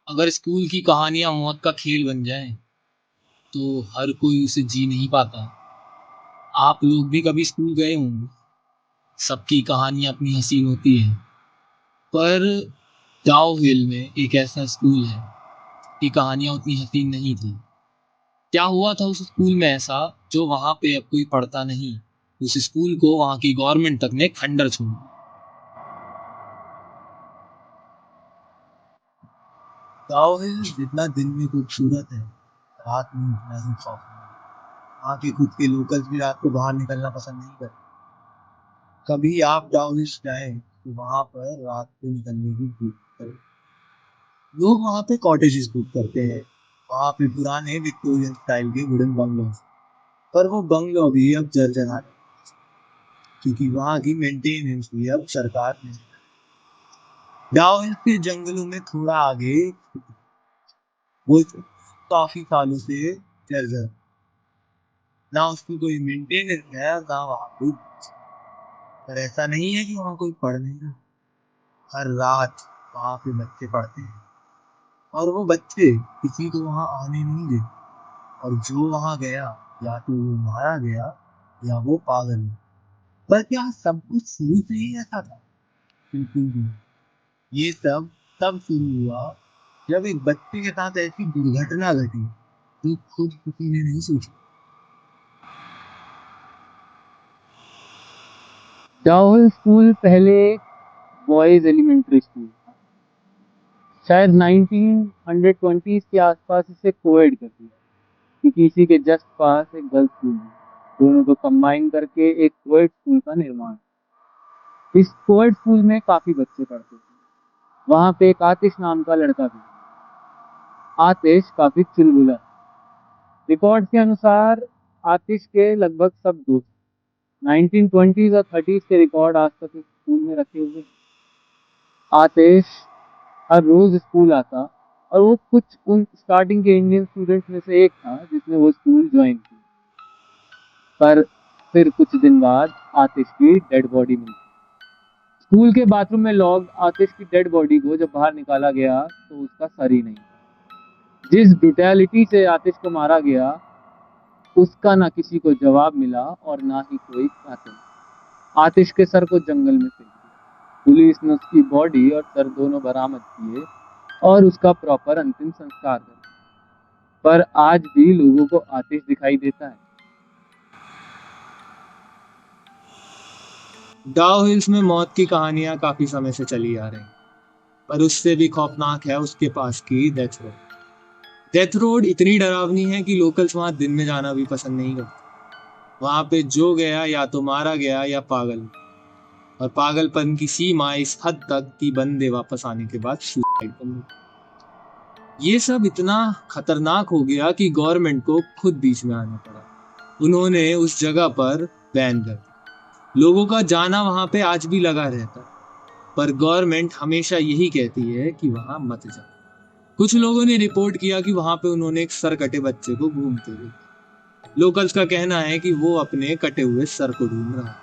अगर स्कूल की कहानियाँ मौत का खेल बन जाएँ, तो हर कोई उसे जी नहीं पाता। आप लोग भी कभी स्कूल गए होंगे, सबकी कहानियाँ अपनी हसीन होती हैं। पर डाउ हिल में एक ऐसा स्कूल है, कि कहानियाँ उतनी हसीन नहीं थी। क्या हुआ था उस स्कूल में ऐसा, जो वहाँ पे अब कोई पढ़ता नहीं? उस स्कूल को वहाँ की गवर्नमेंट तक ने खंडर छोड़ दिया। डाउ हिल जितना दिन में खूबसूरत है, रात में उतना ही खौफनाक। वहाँ के खुद के लोकल्स भी रात को बाहर निकलना पसंद नहीं करते। कभी आप डाउनिश जाएं तो वहां पर रात को निकलने की भूख करें। लोग वहां पे कॉटेजेस बुक करते हैं, वहां पे पुराने विक्टोरियन स्टाइल के वुडन बंगलो। पर वो बंगलो भी अब जर्जर आ रहे, क्योंकि वहां की मेंटेनेंस भी अब सरकार ने। डाउनिश के जंगलों में थोड़ा आगे वो काफी सालों से जर्जर, ना उसकी कोई मेंटेनेंस है ना वहां कोई। पर ऐसा नहीं है कि वहां कोई पढ़ नहीं रहा। हर रात वहां पे बच्चे पढ़ते हैं, और वो बच्चे किसी को वहां आने नहीं देते। और जो वहां गया, या तो वो मारा गया या वो पागल हुआ। पर क्या सब कुछ शुरू से ही ऐसा था? बिल्कुल भी। ये सब तब शुरू हुआ जब एक बच्चे के साथ ऐसी दुर्घटना घटी जो खुद किसी ने नहीं सोची। डाउहिल स्कूल पहले बॉयज एलिमेंट्री स्कूल था। शायद 1920s के आसपास इसे कोएड कर दिया, क्योंकि इसी के जस्ट पास एक गर्ल्स स्कूल है। दोनों को कंबाइन करके एक कोएड स्कूल का निर्माण। इस कोएड स्कूल में काफी बच्चे पढ़ते थे। वहां पे एक आतिश नाम का लड़का भी। आतिश काफी चुलबुला। रिकॉर्ड के अनुसार आतिश के लगभग सब दोस्त 1920s और 30s के रिकॉर्ड आज तक इस स्कूल में रखे हुए हैं। आतिश हर रोज स्कूल आता, और वो कुछ उन स्टार्टिंग के इंडियन स्टूडेंट्स में से एक था जिसने वो स्कूल ज्वाइन किया। पर फिर कुछ दिन बाद आतिश की डेड बॉडी मिली। स्कूल के बाथरूम में लॉग आतिश की डेड बॉडी को जब बाहर निकाला गया तो उसका सर ही नहीं था। जिस ब्रुटैलिटी से आतिश को मारा गया, उसका ना किसी को जवाब मिला और ना ही कोई कातिल। आतिश के सर को जंगल में फेंक दिया। पुलिस ने उसकी बॉडी और सर दोनों बरामद किए और उसका प्रॉपर अंतिम संस्कार किया। पर आज भी लोगों को आतिश दिखाई देता है। डाउ हिल्स में मौत की कहानियां काफी समय से चली आ रही, पर उससे भी खौफनाक है उसके पास की डेथ रोड। डेथ रोड इतनी डरावनी है कि लोकल्स वहां दिन में जाना भी पसंद नहीं करते। वहां पे जो गया या तो मारा गया या पागल हुआ। और पागलपन की सीमा इस हद तक कि बंदे वापस आने के बाद सुसाइड कर लेते। ये सब इतना खतरनाक हो गया कि गवर्नमेंट को खुद बीच में आना पड़ा। उन्होंने उस जगह पर बैन कर दिया। लोगों का जाना वहां पे आज भी लगा रहता है, पर गवर्नमेंट हमेशा यही कहती है कि वहां मत जाओ। कुछ लोगों ने रिपोर्ट किया कि वहां पे उन्होंने एक सर कटे बच्चे को घूमते हुए। लोकल्स का कहना है कि वो अपने कटे हुए सर को ढूंढ रहा है,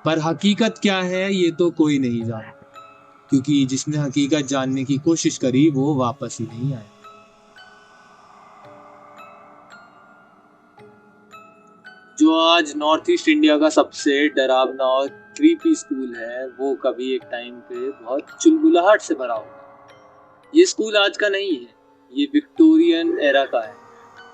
पर हकीकत क्या है ये तो कोई नहीं जानता, क्योंकि जिसने हकीकत जानने की कोशिश करी वो वापस ही नहीं आया। जो आज नॉर्थ ईस्ट इंडिया का सबसे डरावना और क्रीपी स्कूल है, वो कभी एक टाइम पे बहुत चुलबुलाहट से भरा होगा। ये स्कूल आज का नहीं है, ये विक्टोरियन एरा का है।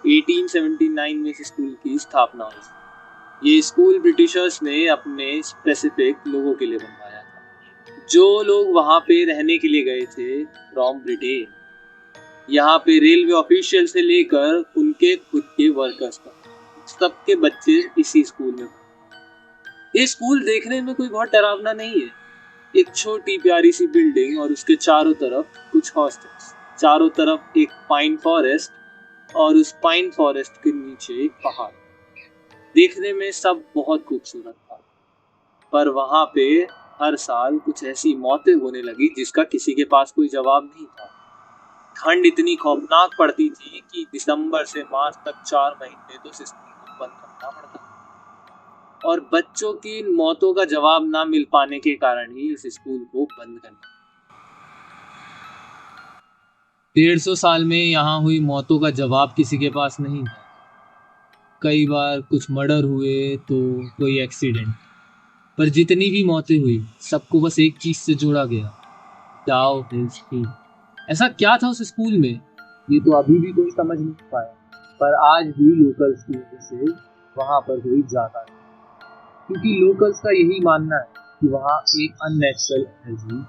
1879 में इस स्कूल की स्थापना हुई। ये स्कूल ब्रिटिशर्स ने अपने स्पेसिफिक लोगों के लिए बनवाया था, जो लोग वहां पे रहने के लिए गए थे फ्रॉम ब्रिटेन। यहाँ पे रेलवे ऑफिशियल से लेकर उनके खुद के वर्कर्स तक सबके बच्चे इसी स्कूल में पढ़े। ये स्कूल देखने में कोई बहुत डरावना नहीं है। एक छोटी प्यारी सी बिल्डिंग और उसके चारों तरफ कुछ हॉस्टल्स, चारों तरफ एक पाइन फॉरेस्ट, और उस पाइन फॉरेस्ट के नीचे एक पहाड़। देखने में सब बहुत खूबसूरत था, पर वहां पे हर साल कुछ ऐसी मौतें होने लगी जिसका किसी के पास कोई जवाब नहीं था। ठंड इतनी खौफनाक पड़ती थी कि दिसंबर से मार्च तक 4 महीने तो स्कूल को बंद करना पड़ता, और बच्चों की इन मौतों का जवाब ना मिल पाने के कारण ही इस स्कूल को बंद करना। 150 साल में यहाँ हुई मौतों का जवाब किसी के पास नहीं था। कई बार कुछ मर्डर हुए तो कोई एक्सीडेंट, पर जितनी भी मौतें हुई सबको बस एक चीज से जोड़ा गया, डाउ हिल्स थी। ऐसा क्या था उस स्कूल में, ये तो अभी भी कोई समझ नहीं पाया, पर आज भी लोकल स्कूल से वहां पर कोई जाता नहीं, क्योंकि लोकल्स का यही मानना है कि वहाँ एक अननेचुरल एनर्जी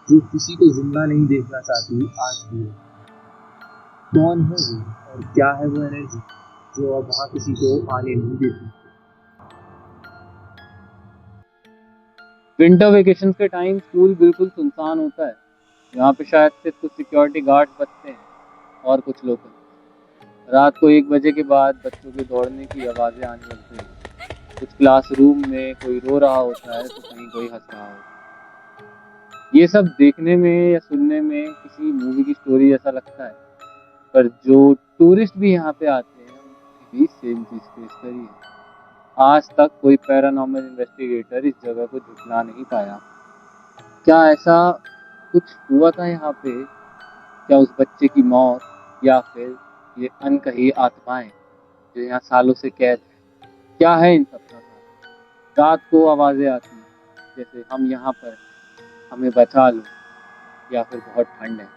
जो किसी को जिंदा नहीं देखना चाहती आज भी है। कौन है वो और क्या है वो एनर्जी जो अब वहाँ किसी को आने नहीं देती? विंटर वेकेशन के टाइम स्कूल बिल्कुल सुनसान होता है। यहाँ पे शायद सिर्फ कुछ सिक्योरिटी गार्ड बचते हैं और कुछ लोकल। रात को 1 बजे के बाद बच्चों के दौड़ने की आवाज़ें आने लगती हैं। कुछ क्लासरूम में कोई रो रहा होता है तो कहीं कोई हंस रहा होता है। ये सब देखने में या सुनने में किसी मूवी की स्टोरी जैसा लगता है, पर जो टूरिस्ट भी यहाँ पे आते हैं उन्होंने भी सेम चीज़ फेस करी है। आज तक कोई पैरानॉर्मल इन्वेस्टिगेटर इस जगह को झुठला नहीं पाया। क्या ऐसा कुछ हुआ था यहाँ पे? क्या उस बच्चे की मौत या फिर ये अनकही आत्माएं जो यहाँ सालों से कैद है, क्या है इन सब का कारण? रात को आवाजें आती हैं जैसे हम यहाँ पर हैं, हमें बचा लो, या फिर बहुत ठंड है।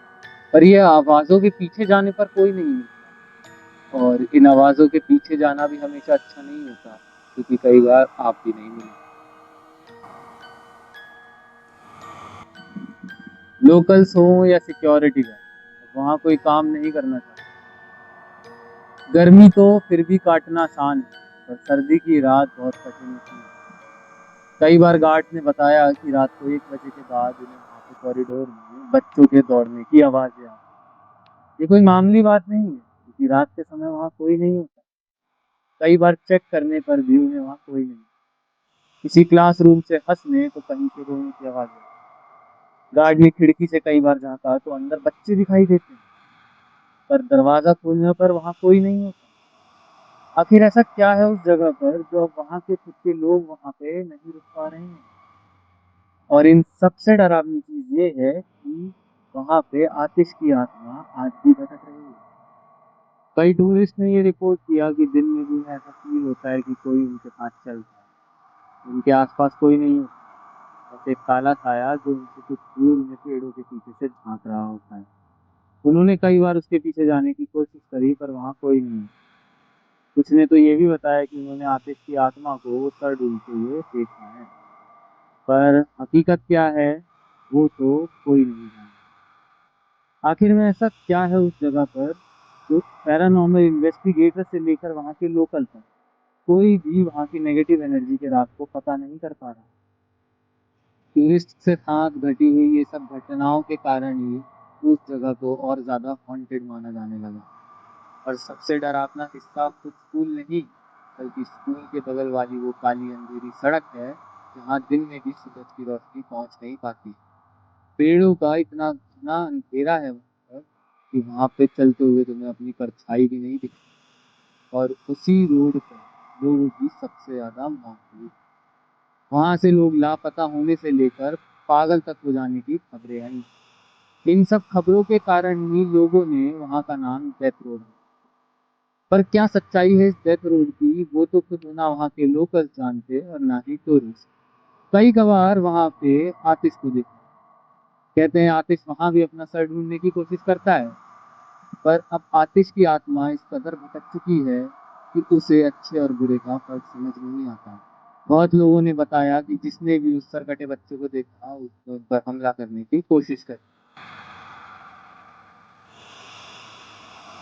पर ये आवाज़ों के पीछे जाने पर कोई नहीं मिलता, और इन आवाज़ों के पीछे जाना भी हमेशा अच्छा नहीं होता, क्योंकि कई बार आप भी नहीं मिले। लोकल्स हो या सिक्योरिटी गार्ड, वहाँ कोई काम नहीं करना चाहता। गर्मी तो फिर भी काटना आसान है, पर सर्दी की रात बहुत कठिन होती है। कई बार गार्ड ने बताया कि रात को 1 बजे के बाद उन्हें वहाँ पे कॉरिडोर में बच्चों के दौड़ने की आवाज़ें आती। ये कोई मामूली बात नहीं है, क्योंकि रात के समय वहाँ कोई नहीं होता। कई बार चेक करने पर भी उन्हें वहाँ कोई नहीं। किसी क्लासरूम से हंसने तो कहीं से रोने की आवाज़ आती। गार्ड ने खिड़की से कई बार झांका तो अंदर बच्चे दिखाई देते हैं, पर दरवाज़ा खोलने पर वहाँ कोई नहीं होता। आखिर ऐसा क्या है उस जगह पर जो अब वहाँ के खुद के लोग वहाँ पे नहीं रुक पा रहे हैं? और इन सबसे डरावनी चीज ये है कि वहाँ पे आतिश की आत्मा आज भी भटक रही है। कई टूरिस्ट ने ये रिपोर्ट किया कि दिन में भी उन्हें ऐसा फील होता है कि कोई उनके पास चल रहा है, उनके आसपास कोई नहीं होता, बस एक काला साया जो उनसे कुछ दूर में पेड़ों के पीछे से झांक रहा होता है। उन्होंने कई बार उसके पीछे जाने की कोशिश करी, पर वहाँ कोई नहीं। कुछ ने तो ये भी बताया कि उन्होंने आतिश की आत्मा को सर ढूंढते हुए देखा है, पर हकीकत क्या है वो तो कोई नहीं जानता। आखिर में ऐसा क्या है उस जगह पर जो पैरानॉर्मल इन्वेस्टिगेटर से लेकर वहाँ के लोकल तक कोई भी वहाँ की नेगेटिव एनर्जी के राज को पता नहीं कर पा रहा? टूरिस्ट के साथ घटी हुई ये सब घटनाओं के कारण ही उस जगह को और ज़्यादा हॉन्टेड माना जाने लगा। और सबसे डरावना हिस्सा खुद स्कूल नहीं, बल्कि स्कूल के बगल वाली वो काली अंधेरी सड़क है जहाँ दिन में भी सूरज की रोशनी पहुँच नहीं पाती। पेड़ों का इतना घना अंधेरा है वहाँ पर कि वहाँ पे चलते हुए तुम्हें अपनी परछाई भी नहीं दिखती। और उसी रोड पर लोगों की सबसे ज़्यादा मौत हुई। वहाँ से लोग लापता होने से लेकर पागल तक हो जाने की खबरें आई। इन सब खबरों के कारण ही लोगों ने वहाँ का नाम डेथ रोड रखा। पर क्या सच्चाई है इस डेथ रोड की, वो तो खुद ना वहाँ के लोकल जानते और ना ही टूरिस्ट। कई कबार वहाँ पे आतिश को देखा, कहते हैं आतिश वहाँ भी अपना सर ढूंढने की कोशिश करता है, पर अब आतिश की आत्मा इस कदर भटक चुकी है कि उसे अच्छे और बुरे का फर्क समझ नहीं आता। बहुत लोगों ने बताया कि जिसने भी उस सरकटे बच्चे को देखा उसने उस पर हमला करने की कोशिश करी।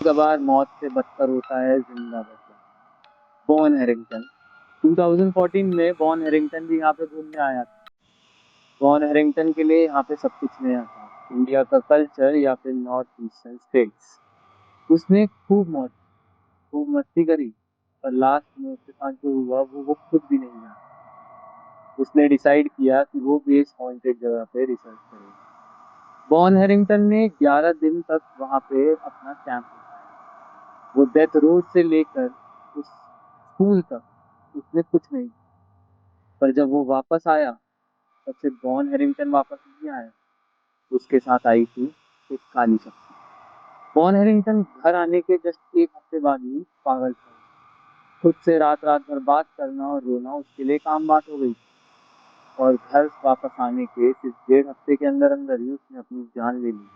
कई बार मौत से बदतर होता है जिंदा बचना। बॉन हैरिंगटन 2014 में बॉन हैरिंगटन भी यहाँ पे घूमने आया था। बॉन हैरिंगटन के लिए यहाँ पे सब कुछ नया था, इंडिया का कल्चर या फिर नॉर्थ ईस्टर्न स्टेट्स। उसने खूब मस्ती करी, पर लास्ट में उसके साथ जो हुआ वो खुद भी नहीं जाना। उसने डिसाइड किया कि वो भी इस हॉन्टेड जगह पे रिसर्च करेगा। बॉन हैरिंगटन ने 11 दिन तक वहाँ पे अपना कैंप लगाया। वो डेथ रोड से लेकर उस स्कूल तक उसने कुछ नहीं किया। पर जब वो वापस आया तब सिर्फ बॉन हैरिंगटन वापस नहीं आया, उसके साथ आई थी एक काली शक्ति। वॉन हेरिंगटन घर आने के जस्ट एक हफ्ते बाद ही पागल था। खुद से रात रात भर बात करना और रोना उसके लिए काम बात हो गई। और घर वापस आने के सिर्फ 1.5 हफ्ते के अंदर अंदर ही उसने अपनी जान ले ली।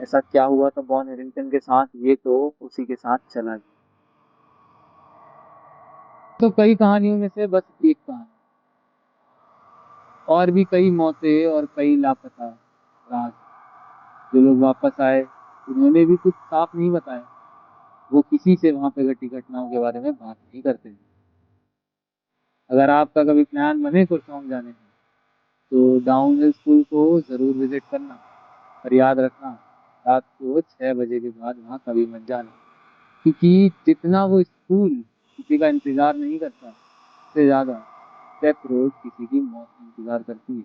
ऐसा क्या हुआ था वॉन हेरिंगटन के साथ, ये तो उसी के साथ चला गया। तो कई कहानियों में से बस एक कहानी, और भी कई मौतें और कई लापता राज। जो लोग वापस आए उन्होंने भी कुछ साफ नहीं बताया। वो किसी से वहां पे घटी घटनाओं के बारे में बात नहीं करते। अगर आपका कभी प्लान बने कुर्सेओंग जाने का तो डाउन हिल स्कूल को जरूर विजिट करना। और याद रखना, रात को 6 बजे के बाद वहाँ कभी मत जाना, क्योंकि जितना वो स्कूल किसी का इंतजार नहीं करता, उससे ज्यादा डेथ रोड किसी की मौत का इंतजार करती है।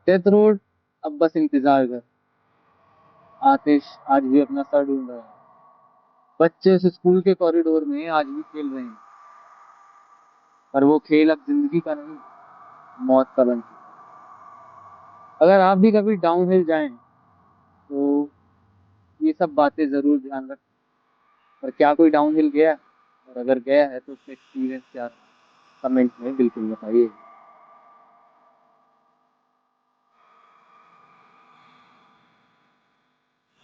डेथ रोड अब बस इंतजार कर। आतिश आज भी अपना सर ढूंढ रहा है। बच्चे उस स्कूल के कॉरिडोर में आज भी खेल रहे हैं, पर वो खेल अब जिंदगी का नहीं, मौत का बन चुका है। अगर आप भी कभी डाउन हिल जाएं तो ये सब बातें जरूर ध्यान रखें। पर क्या कोई डाउन हिल गया? और अगर गया है तो उसका एक्सपीरियंस क्या था? कमेंट में बिल्कुल बताइए।